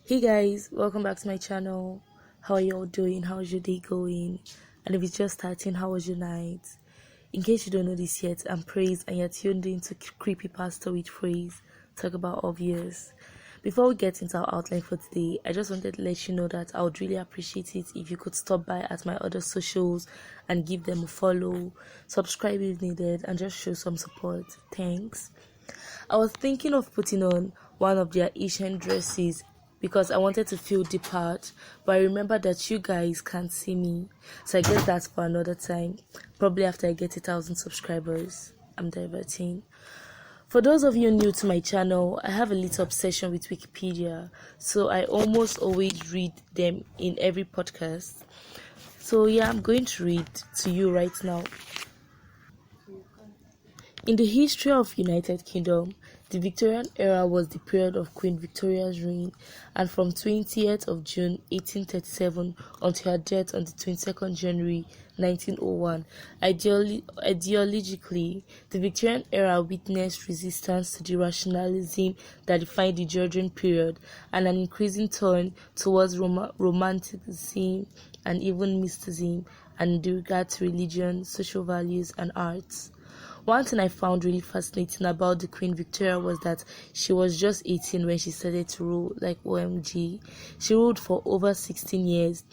Hey guys, welcome back to my channel. How are you all doing? How's your day going? And if it's just starting, how was your night? In case you don't know this yet, I'm Praise and you're tuned into Creepypasta with Praise. Talk about obvious. Before we get into our outline for today, I just wanted to let you know that I would really appreciate it if you could stop by at my other socials and give them a follow, subscribe if needed, and just show some support. Thanks. I was thinking of putting on one of their Asian dresses because I wanted to feel the part, but I remember that you guys can't see me, so I guess that's for another time, probably after I get 1,000 subscribers. I'm diverting. For those of you new to my channel, I have a little obsession with Wikipedia, so I almost always read them in every podcast. So yeah, I'm going to read to you right now. In the history of United Kingdom, the Victorian era was the period of Queen Victoria's reign, and from 20th of June 1837 until her death on the 22nd January 1901. Ideologically, the Victorian era witnessed resistance to the rationalism that defined the Georgian period and an increasing turn towards romanticism and even mysticism and in regard to religion, social values, and arts. One thing I found really fascinating about the Queen Victoria was that she was just 18 when she started to rule, like OMG. She ruled for over 16 years.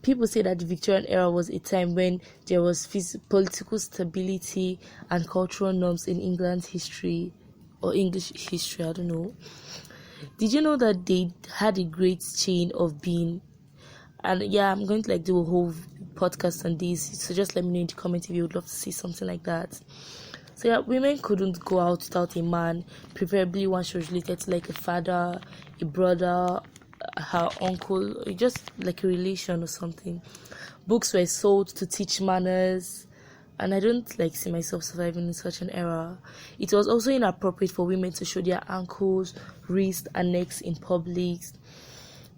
People say that the Victorian era was a time when there was political stability and cultural norms in England's history, or English history, I don't know. Did you know that they had a great chain of being? And yeah, I'm going to do a whole podcast on this, so just let me know in the comments if you would love to see something like that. So yeah, women couldn't go out without a man. Preferably one she was related to, like a father, a brother, her uncle, or just like a relation or something. Books were sold to teach manners, and I don't see myself surviving in such an era. It was also inappropriate for women to show their ankles, wrists, and necks in public.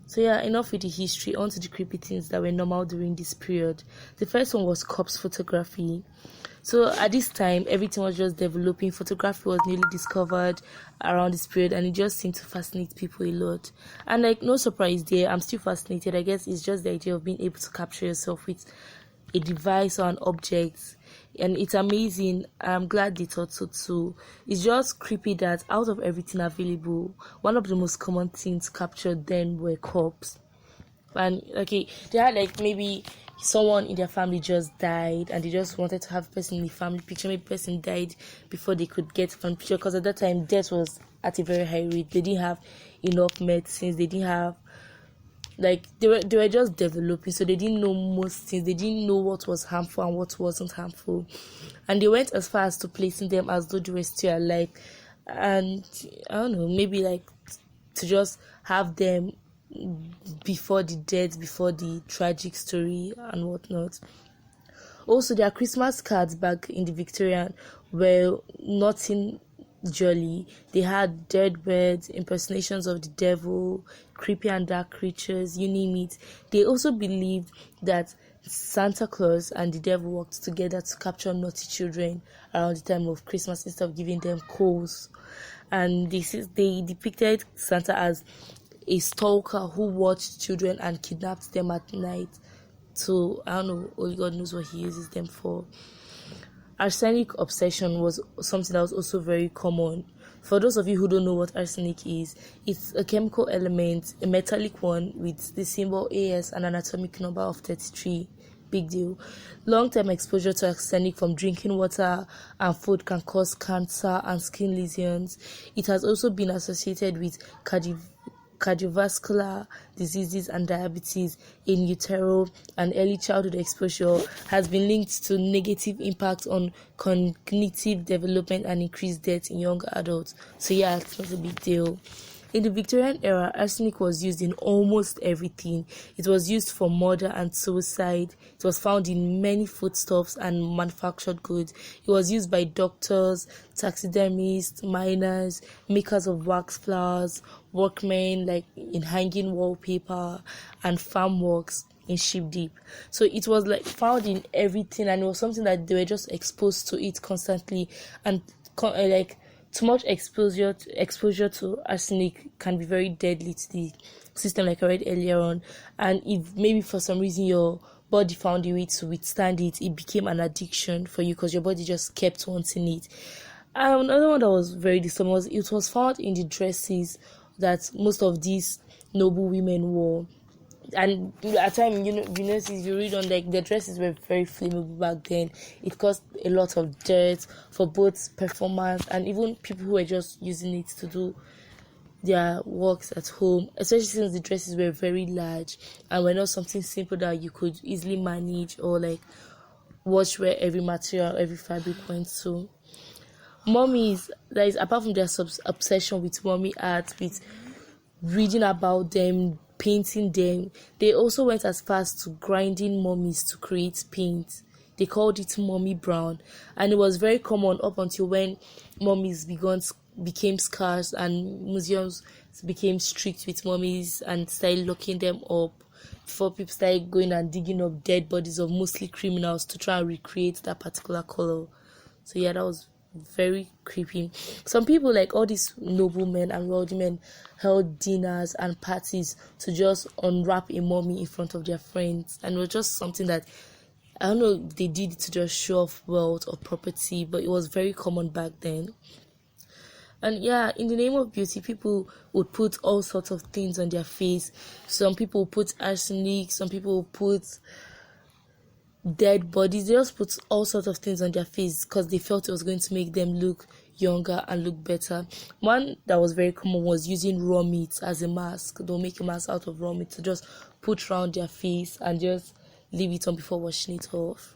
So yeah, enough with the history, on to the creepy things that were normal during this period. The first one was corpse photography. So at this time, everything was just developing. Photography was newly discovered around this period, and it just seemed to fascinate people a lot. And no surprise there, I'm still fascinated. I guess it's just the idea of being able to capture yourself with a device or an object. And it's amazing. I'm glad they thought so too. It's just creepy that out of everything available, one of the most common things captured then were corpses. And they had maybe someone in their family just died and they just wanted to have a person in the family picture. Maybe the person died before they could get a picture, because at that time death was at a very high rate. They didn't have enough medicines. They didn't have they were just developing, so they didn't know most things. They didn't know what was harmful and what wasn't harmful, and they went as far as to placing them as though they were still alive. And I don't know, maybe to just have them before the death, before the tragic story and whatnot. Also, their Christmas cards back in the Victorian were nothing jolly. They had dead birds, impersonations of the devil, creepy and dark creatures, you name it. They also believed that Santa Claus and the devil worked together to capture naughty children around the time of Christmas instead of giving them coals. And they depicted Santa as a stalker who watched children and kidnapped them at night. So I don't know, only God knows what he uses them for. Arsenic obsession was something that was also very common. For those of you who don't know what arsenic is, it's a chemical element, a metallic one with the symbol AS and an atomic number of 33. Big deal. Long-term exposure to arsenic from drinking water and food can cause cancer and skin lesions. It has also been associated with cardiovascular diseases and diabetes in utero, and early childhood exposure has been linked to negative impact on cognitive development and increased death in young adults. So yeah, it's not a big deal. In the Victorian era, arsenic was used in almost everything. It was used for murder and suicide. It was found in many foodstuffs and manufactured goods. It was used by doctors, taxidermists, miners, makers of wax flowers, workmen in hanging wallpaper, and farm works in sheep dip. So it was found in everything, and it was something that they were just exposed to it constantly, and Too much exposure to arsenic can be very deadly to the system, like I read earlier on. And if maybe for some reason your body found a way to withstand it, it became an addiction for you because your body just kept wanting it. Another one that was very disturbing was it was found in the dresses that most of these noble women wore. And at times, you notice, if you read on, like, the dresses were very flammable back then. It caused a lot of dirt for both performance and even people who were just using it to do their works at home, especially since the dresses were very large and were not something simple that you could easily manage or like watch where every material, every fabric went to. Mummies, that is, apart from their obsession with mummy art, with reading about them, painting them, they also went as far as to grinding mummies to create paint. They called it mummy brown, and it was very common up until when mummies became scarce and museums became strict with mummies and started locking them up before people started going and digging up dead bodies of mostly criminals to try and recreate that particular color. So yeah, that was very creepy. Some people, like all these noblemen and wealthy men, held dinners and parties to just unwrap a mummy in front of their friends, and it was just something that, I don't know, they did it to just show off wealth or property, but it was very common back then. And yeah, in the name of beauty, people would put all sorts of things on their face. Some people put arsenic, some people put dead bodies. They just put all sorts of things on their face because they felt it was going to make them look younger and look better. One that was very common was using raw meat as a mask. They'll make a mask out of raw meat to just put around their face and just leave it on before washing it off.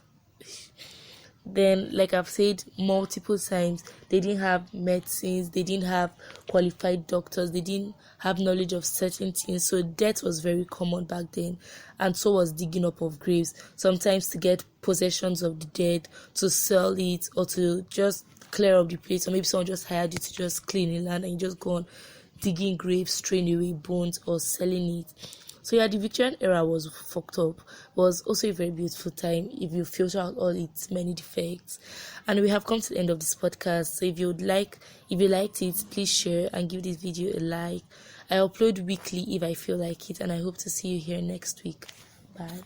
Then, like I've said multiple times, they didn't have medicines, they didn't have qualified doctors, they didn't have knowledge of certain things, so death was very common back then, and so was digging up of graves, sometimes to get possessions of the dead, to sell it, or to just clear up the place, or maybe someone just hired you to just clean the land and you just go on digging graves, straining away bones, or selling it. So yeah, the Victorian era was fucked up, was also a very beautiful time if you filter out all its many defects. And we have come to the end of this podcast. So if you liked it, please share and give this video a like. I upload weekly if I feel like it, and I hope to see you here next week. Bye.